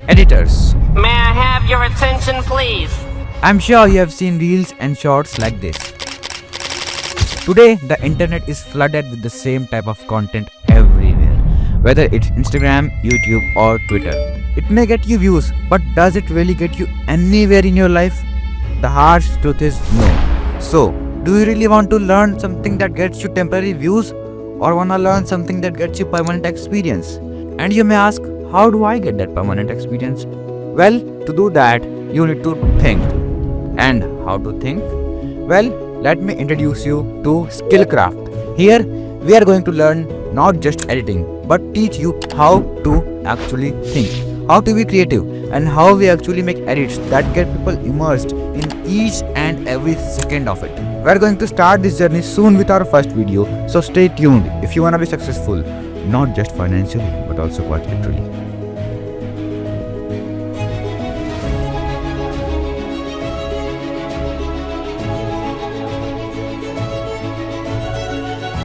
Editors. May I have your attention, please? I'm sure you have seen reels and shorts like this. Today, the internet is flooded with the same type of content everywhere, whether it's Instagram, YouTube, or Twitter. It may get you views, but does it really get you anywhere in your life? The harsh truth is no. So, do you really want to learn something that gets you temporary views, or wanna learn something that gets you permanent experience? And you may ask, how do I get that permanent experience? Well, to do that, you need to think. And how to think? Well, let me introduce you to Skillcraft. Here, we are going to learn not just editing, but teach you how to actually think, how to be creative, and how we actually make edits that get people immersed in each and every second of it. We are going to start this journey soon with our first video, so stay tuned if you wanna be successful, not just financially, but also quite literally.